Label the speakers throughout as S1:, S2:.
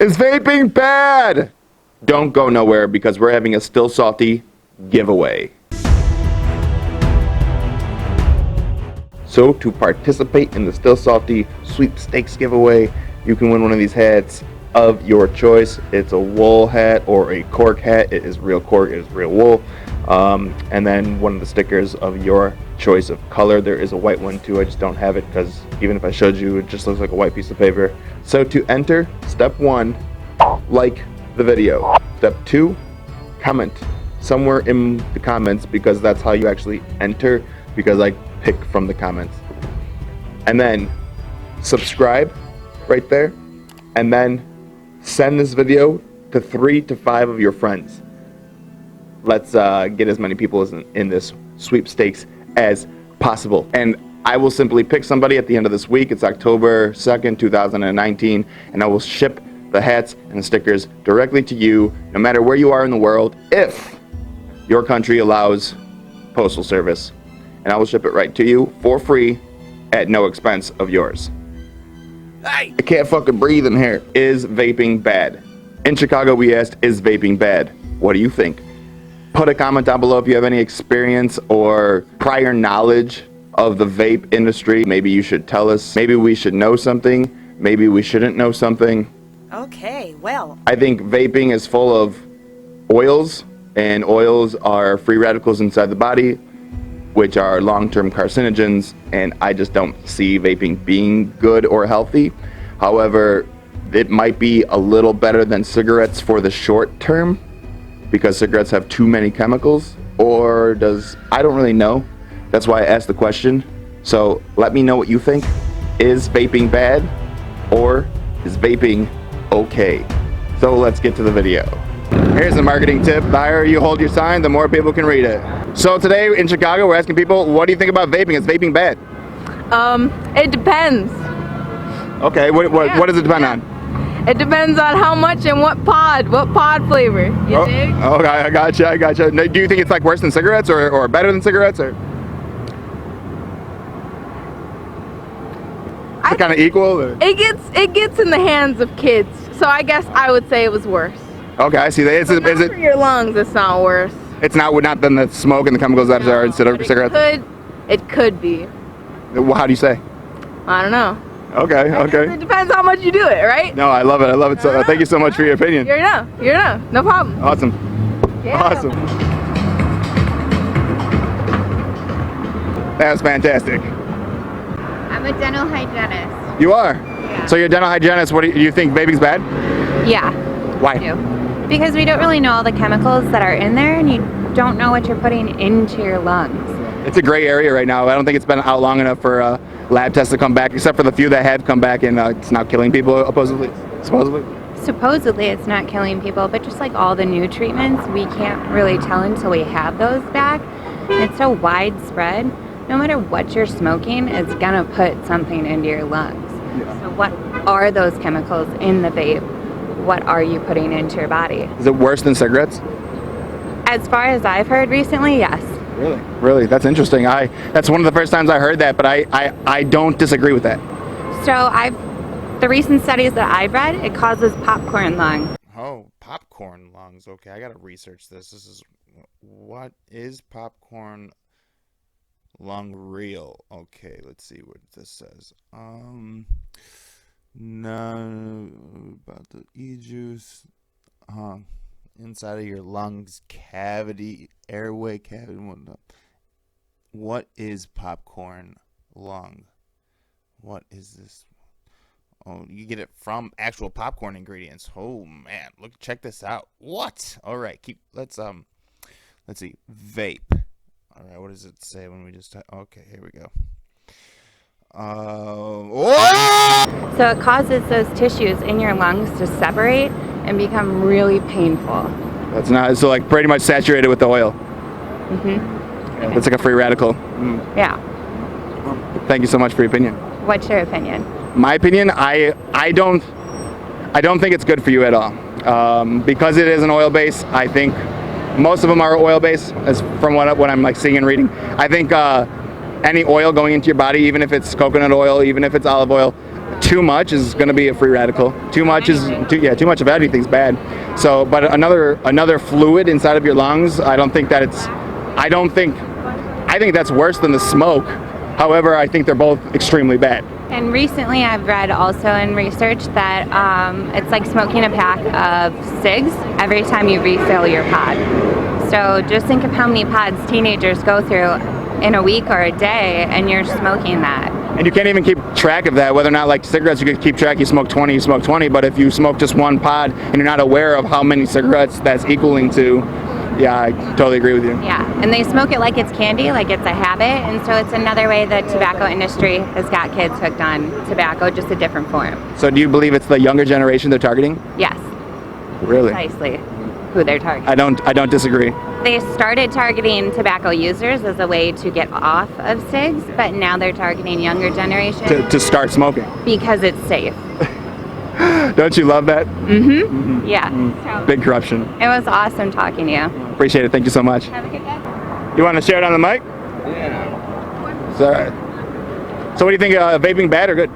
S1: Is vaping bad? Don't go nowhere because we're having a Still Salty giveaway. So to participate in the Still Salty sweepstakes giveaway, you can win one of these hats of your choice. It's a wool hat or a cork hat. It is real cork, it is real wool. And then one of the stickers of your choice of color. There is a white one too, I just don't have it because even if I showed you, it just looks like a white piece of paper. So to enter, step 1, like the video. Step 2, comment somewhere in the comments because that's how you actually enter, because I pick from the comments. And then subscribe right there, and then send this video to 3 to 5 of your friends. Let's get as many people in this sweepstakes as possible. And I will simply pick somebody at the end of this week. It's October 2nd, 2019, and I will ship the hats and the stickers directly to you, no matter where you are in the world, if your country allows postal service. And I will ship it right to you for free at no expense of yours. Hey! I can't fucking breathe in here. Is vaping bad? In Chicago, we asked, is vaping bad? What do you think? Put a comment down below if you have any experience or prior knowledge of the vape industry. Maybe you should tell us. Maybe we should know something. Maybe we shouldn't know something.
S2: Okay, well.
S1: I think vaping is full of oils, and oils are free radicals inside the body, which are long-term carcinogens, and I just don't see vaping being good or healthy. However, it might be a little better than cigarettes for the short term, because cigarettes have too many chemicals, or I don't really know. That's why I asked the question. So let me know what you think. Is vaping bad, or is vaping okay? So let's get to the video. Here's a marketing tip. The higher you hold your sign, the more people can read it. So today in Chicago, we're asking people, what do you think about vaping? Is vaping bad?
S3: It depends.
S1: Okay, what does it depend on?
S3: It depends on how much and what pod flavor. You dig?
S1: Okay, I gotcha. Do you think it's like worse than cigarettes or better than cigarettes, or? Kind of equal? Or?
S3: It gets in the hands of kids, so I guess I would say it was worse.
S1: Okay, I see that. Is it
S3: for your lungs? It's not worse.
S1: It's not than the smoke and the chemicals that are instead of cigarettes.
S3: It could be.
S1: Well, how do you say?
S3: I don't know.
S1: Okay.
S3: It depends how much you do it, right?
S1: No, I love it. So, thank you so much for your opinion.
S3: You're no problem.
S1: Awesome.
S3: Yeah.
S1: Awesome. That's fantastic.
S4: I'm a dental hygienist.
S1: You are?
S4: Yeah.
S1: So you're a dental hygienist. What do you think vaping's bad?
S4: Yeah.
S1: Why?
S4: I do. Because we don't really know all the chemicals that are in there, and you don't know what you're putting into your lungs.
S1: It's a gray area right now. I don't think it's been out long enough for lab tests to come back, except for the few that have come back, and it's not killing people, supposedly.
S4: Supposedly it's not killing people, but just like all the new treatments, we can't really tell until we have those back. And it's so widespread. No matter what you're smoking, it's gonna put something into your lungs. Yeah. So what are those chemicals in the vape? What are you putting into your body?
S1: Is it worse than cigarettes?
S4: As far as I've heard recently, yes.
S1: Really? That's interesting. That's one of the first times I heard that, but I don't disagree with that.
S4: So the recent studies that I've read, it causes popcorn lung.
S1: Oh, popcorn lungs. Okay, I gotta research this. What is popcorn lung real? Okay, let's see what this says. No, about the e-juice. Inside of your lungs cavity, airway cavity. What is popcorn lung? What is this? Oh, you get it from actual popcorn ingredients. Oh man, check this out. What? All right, let's see. Vape. All right, what does it say when we just okay, here we go.
S4: So it causes those tissues in your lungs to separate and become really painful.
S1: That's not so like pretty much saturated with the oil.
S4: Mm-hmm.
S1: It's like a free radical.
S4: Yeah.
S1: Thank you so much for your opinion.
S4: What's your opinion?
S1: My opinion, I don't think it's good for you at all. Because it is an oil base. I think most of them are oil based, as from what I'm like seeing and reading. I think any oil going into your body, even if it's coconut oil, even if it's olive oil, too much is going to be a free radical. Too much is too much of anything's bad. So, but another fluid inside of your lungs, I think that's worse than the smoke. However, I think they're both extremely bad.
S4: And recently I've read also in research that it's like smoking a pack of cigs every time you refill your pod. So just think of how many pods teenagers go through in a week or a day, and you're smoking that.
S1: And you can't even keep track of that, whether or not, like cigarettes, you could keep track, you smoke 20, but if you smoke just one pod and you're not aware of how many cigarettes that's equaling to, yeah, I totally agree with you.
S4: Yeah, and they smoke it like it's candy, like it's a habit, and so it's another way the tobacco industry has got kids hooked on tobacco, just a different form.
S1: So do you believe it's the younger generation they're targeting?
S4: Yes.
S1: Really?
S4: Precisely who they're targeting.
S1: I don't disagree.
S4: They started targeting tobacco users as a way to get off of cigs, but now they're targeting younger generation
S1: To start smoking.
S4: because it's safe.
S1: Don't you love that?
S4: Mm-hmm. Yeah. So
S1: Big corruption.
S4: it was awesome talking to you.
S1: Appreciate it. Thank you so much.
S4: Have a good day.
S1: You want to share it on the mic?
S5: Yeah.
S1: So what do you think, vaping bad or good?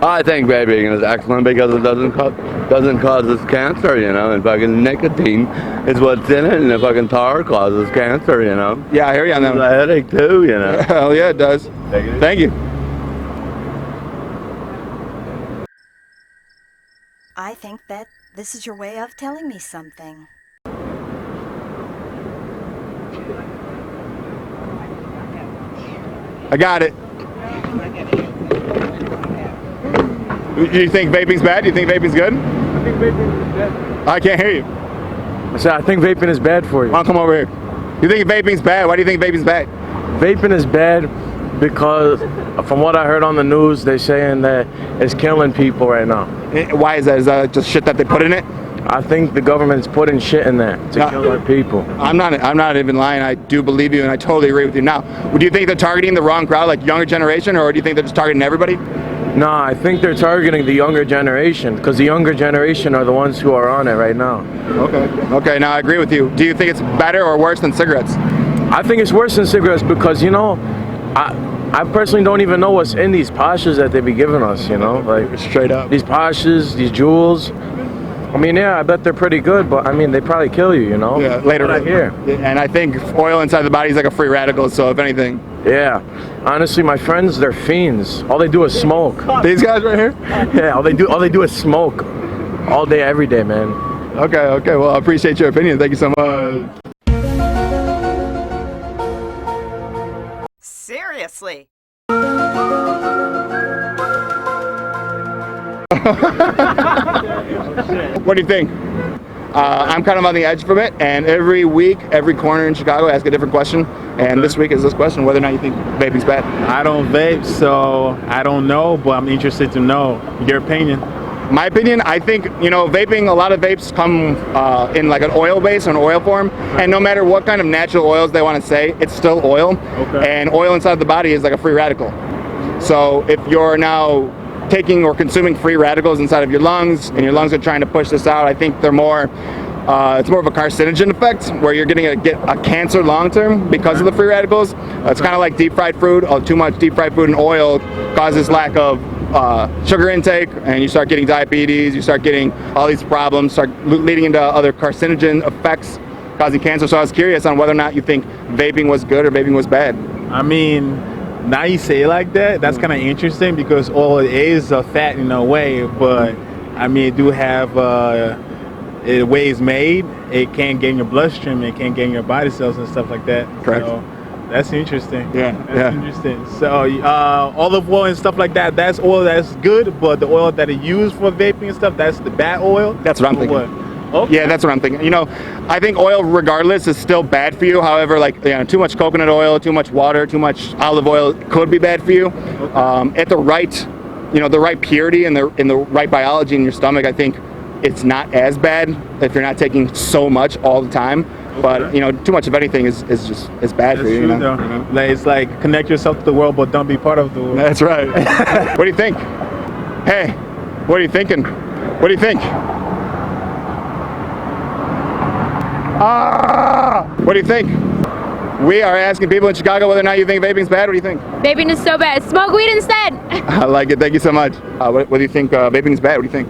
S5: I think vaping is excellent because it doesn't cause us cancer, you know, and fucking nicotine is what's in it, and the fucking tar causes cancer, you know.
S1: Yeah, I hear you on that
S5: It's
S1: one.
S5: a headache too, you know.
S1: Hell yeah, it does. Thank you.
S2: I think that this is your way of telling me something.
S1: I got it. Do you think vaping's bad? Do you think vaping's good?
S6: I think vaping is bad.
S1: I can't hear you.
S6: I said I think vaping is bad for you.
S1: I'll come over here. You think vaping's bad? Why do you think vaping's bad?
S6: Vaping is bad because from what I heard on the news, they're saying that it's killing people right now.
S1: Why is that? Is that just shit that they put in it?
S6: I think the government's putting shit in there to kill our people.
S1: I'm not even lying. I do believe you, and I totally agree with you. Now, do you think they're targeting the wrong crowd, like younger generation, or do you think they're just targeting everybody?
S6: No, I think they're targeting the younger generation because the younger generation are the ones who are on it right now.
S1: Okay, now I agree with you. Do you think it's better or worse than cigarettes?
S6: I think it's worse than cigarettes because, you know, I personally don't even know what's in these Pashas that they be giving us, you know? Like
S1: Straight up.
S6: these Pashas, these Juuls. I mean, yeah, I bet they're pretty good, but I mean, they probably kill you, you know?
S1: Yeah, later.
S6: What I hear.
S1: And I think oil inside the body is like a free radical, so if anything.
S6: Yeah. Honestly, my friends, they're fiends. All they do is smoke.
S1: These guys right here?
S6: Yeah, all they do is smoke. All day, every day, man.
S1: Okay, well, I appreciate your opinion. Thank you so much.
S2: Seriously.
S1: What do you think? I'm kind of on the edge from it, and every week, every corner in Chicago, I ask a different question. And this week is this question, whether or not you think vaping's bad.
S7: I don't vape, so I don't know, but I'm interested to know your opinion.
S1: My opinion, I think, you know, vaping, a lot of vapes come in like an oil base or an oil form, and no matter what kind of natural oils they want to say, it's still oil.
S7: Okay.
S1: And oil inside the body is like a free radical. So if you're now taking or consuming free radicals inside of your lungs, and your lungs are trying to push this out, I think they're more, it's more of a carcinogen effect, where you're going to get a cancer long term because of the free radicals. It's kind of like deep fried food. Too much deep fried food and oil causes lack of sugar intake, and you start getting diabetes, you start getting all these problems, start leading into other carcinogen effects causing cancer. So I was curious on whether or not you think vaping was good or vaping was bad.
S7: I mean, now you say it like that, that's kind of interesting because oil is a fat in a way, but I mean, it do have the way it's made, it can't get in your bloodstream, it can't get in your body cells and stuff like that.
S1: Correct.
S7: So that's interesting.
S1: Yeah.
S7: Interesting. So olive oil and stuff like that, that's oil that's good, but the oil that is used for vaping and stuff, that's the bad oil.
S1: That's what I'm
S7: Or
S1: thinking.
S7: what? Okay.
S1: Yeah, that's what I'm thinking. You know, I think oil, regardless, is still bad for you. However, like, you know, too much coconut oil, too much water, too much olive oil could be bad for you. At the right, you know, the right purity and the right biology in your stomach, I think it's not as bad if you're not taking so much all the time. But you know, too much of anything is bad for you.
S7: True,
S1: You know?
S7: though. Like, it's like connect yourself to the world, but don't be part of the world.
S1: That's right. What do you think? Hey, what are you thinking? What do you think? What do you think? We are asking people in Chicago whether or not you think vaping's bad. What do you think?
S3: Vaping is so bad. Smoke weed instead.
S1: I like it. Thank you so much. What do you think vaping's bad? What do you think?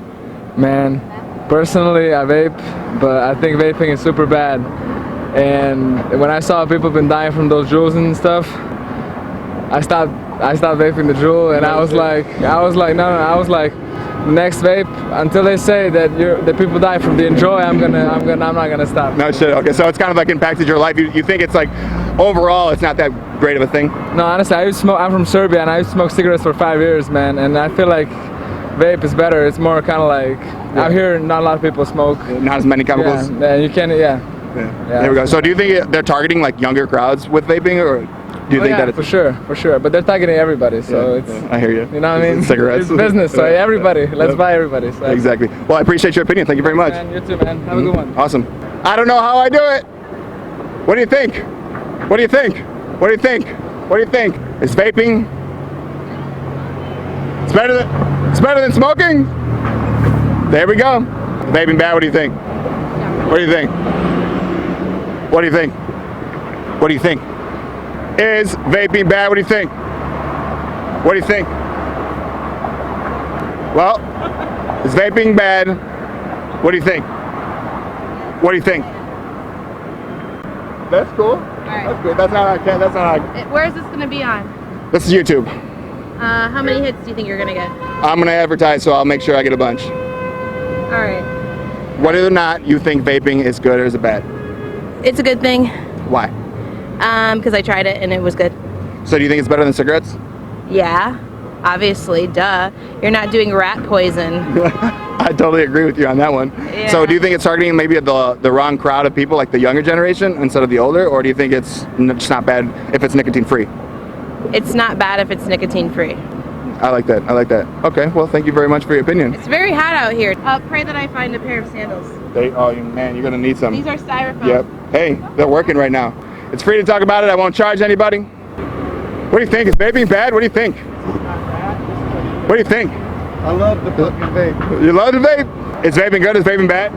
S8: Man, personally, I vape, but I think vaping is super bad. And when I saw people been dying from those Juuls and stuff, I stopped vaping the Juul, and I was like, next vape until they say that people die from the Enjoy. I'm not gonna stop.
S1: No shit. Okay, so it's kind of like impacted your life. You think it's like overall it's not that great of a thing?
S8: No, honestly, I used to smoke. I'm from Serbia, and I used to smoke cigarettes for 5 years, man. And I feel like vape is better. It's more kind of like out here. Not a lot of people smoke.
S1: Not as many chemicals.
S8: Yeah, you can. Yeah.
S1: There we go. So do you think they're targeting like younger crowds with vaping, or do you think that it's
S8: for sure? But they're targeting everybody, so it's.
S1: I hear you.
S8: You know what I mean?
S1: Cigarettes.
S8: It's business, so everybody. Let's buy everybody. So.
S1: Exactly. Well, I appreciate your opinion. Thank you very much.
S8: Man, you too, man. Have a good one.
S1: Awesome. I don't know how I do it. What do you think? What do you think? What do you think? What do you think? Is vaping? It's better than smoking. There we go. Vaping bad. What do you think? What do you think? What do you think? What do you think? Is vaping bad? What do you think? What do you think? Well, is vaping bad? What do you think? What do you think? That's cool. That's good. That's not
S3: Where is this going to be on?
S1: This is YouTube.
S3: How many hits do you think you're going to get?
S1: I'm going to advertise, so I'll make sure I get a bunch.
S3: All right.
S1: Whether or not you think vaping is good or is it bad?
S9: It's a good thing.
S1: Why?
S9: Because I tried it and it was good.
S1: So do you think it's better than cigarettes?
S9: Yeah, obviously, duh. You're not doing rat poison.
S1: I totally agree with you on that one.
S9: Yeah.
S1: So do you think it's targeting maybe the wrong crowd of people, like the younger generation instead of the older, or do you think it's just not bad if it's nicotine free?
S9: It's not bad if it's nicotine free.
S1: I like that. I like that. Okay, well, thank you very much for your opinion.
S9: It's very hot out here. Pray that I find a pair of sandals.
S1: Oh man, you're gonna need some.
S9: These are styrofoam.
S1: Yep. Hey, they're working right now. It's free to talk about it. I won't charge anybody. What do you think? Is vaping bad? What do you think? What do you think?
S10: I love the fucking vape.
S1: You love the vape? Is vaping good? Is vaping bad?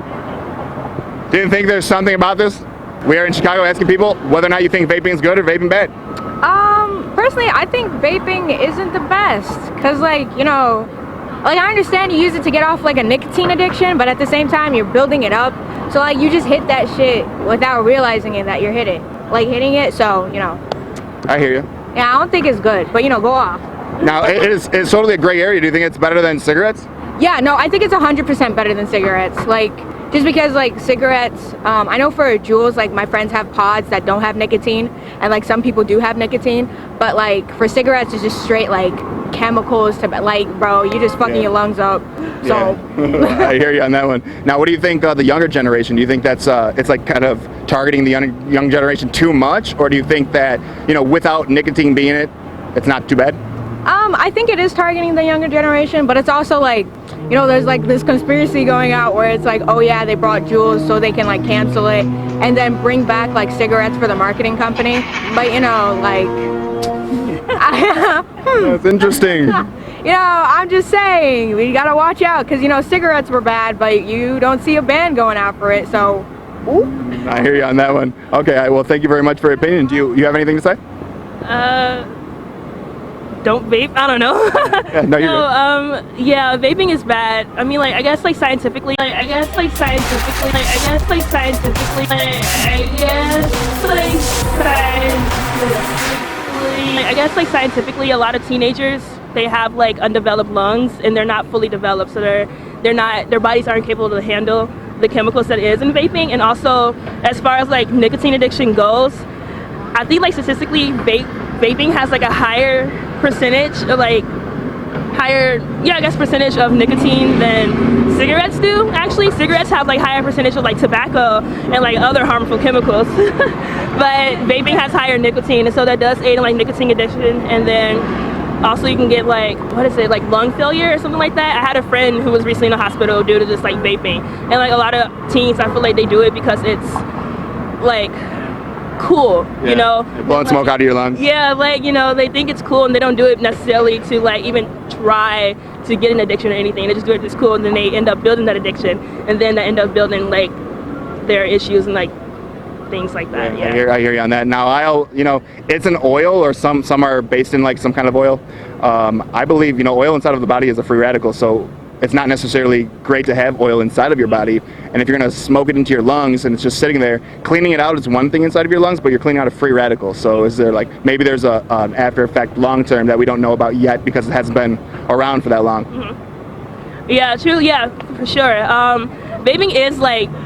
S1: Do you think there's something about this? We are in Chicago asking people whether or not you think vaping is good or vaping bad.
S3: Personally, I think vaping isn't the best. Cause like, you know, like I understand you use it to get off like a nicotine addiction, but at the same time you're building it up. So like you just hit that shit without realizing it that you're hitting it. So, you know.
S1: I hear you.
S3: Yeah, I don't think it's good, but you know, go off.
S1: Now, it's totally a gray area. Do you think it's better than cigarettes?
S3: Yeah, no, I think it's 100% better than cigarettes. Like, just because like cigarettes, I know for Juuls, like my friends have pods that don't have nicotine, and like some people do have nicotine, but like for cigarettes, it's just straight like chemicals to like, bro, you just fucking your lungs up. So
S1: yeah. I hear you on that one. Now, what do you think the younger generation? Do you think that's it's like kind of targeting the young generation too much, or do you think that, you know, without nicotine being it, it's not too bad?
S3: I think it is targeting the younger generation, but it's also like, you know, there's like this conspiracy going out where it's like, oh yeah, they brought Juuls so they can like cancel it and then bring back like cigarettes for the marketing company. But you know, like,
S1: that's interesting.
S3: You know, I'm just saying, we gotta watch out because, you know, cigarettes were bad, but you don't see a ban going out for it, so. Ooh.
S1: I hear you on that one. Okay, well, thank you very much for your opinion. Do you have anything to say?
S11: Don't vape. I don't know.
S1: Yeah, no, you're good.
S11: Yeah, vaping is bad. I mean, like, I guess scientifically, a lot of teenagers, they have like undeveloped lungs and they're not fully developed, so their bodies aren't capable to handle the chemicals that is in vaping. And also, as far as like nicotine addiction goes, I think like statistically vaping has like a higher percentage of percentage of nicotine than cigarettes do. Actually, cigarettes have like higher percentage of like tobacco and like other harmful chemicals. But vaping has higher nicotine, and so that does aid in like nicotine addiction. And then also you can get like, like lung failure or something like that. I had a friend who was recently in the hospital due to just like vaping. And like a lot of teens, I feel like they do it because it's like cool, you know,
S1: blowing smoke out of your lungs.
S11: Yeah, like, you know, they think it's cool and they don't do it necessarily to like even try to get an addiction or anything. They just do it just cool, and then they end up building that addiction, and then they end up building like their issues and like things like that. Yeah.
S1: I hear you on that. Now, it's an oil, or some are based in like some kind of oil. I believe, oil inside of the body is a free radical, so it's not necessarily great to have oil inside of your body. And if you're gonna smoke it into your lungs and it's just sitting there, cleaning it out is one thing inside of your lungs, but you're cleaning out a free radical. So is there maybe there's an after effect long term that we don't know about yet because it hasn't been around for that long?
S11: Mm-hmm. Yeah, true. Yeah, for sure. Vaping is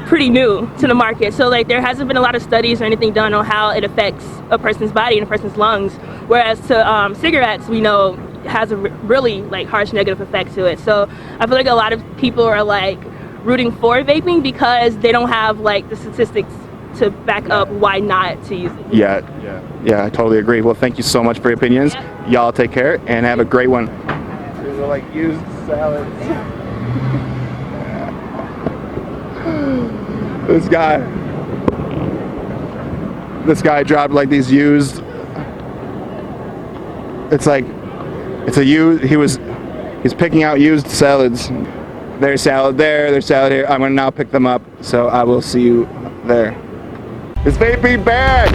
S11: pretty new to the market, so there hasn't been a lot of studies or anything done on how it affects a person's body and a person's lungs. Whereas to cigarettes, we know has a really harsh negative effect to it. So I feel like a lot of people are rooting for vaping because they don't have the statistics to back up why not to use it.
S1: Yeah, I totally agree. Well, thank you so much for your opinions. Yeah. Y'all take care and have a great one. These are used salads. This guy dropped these used. It's a used. He's picking out used salads. There's salad there. There's salad here. I'm gonna now pick them up. So I will see you there. Is vaping bad?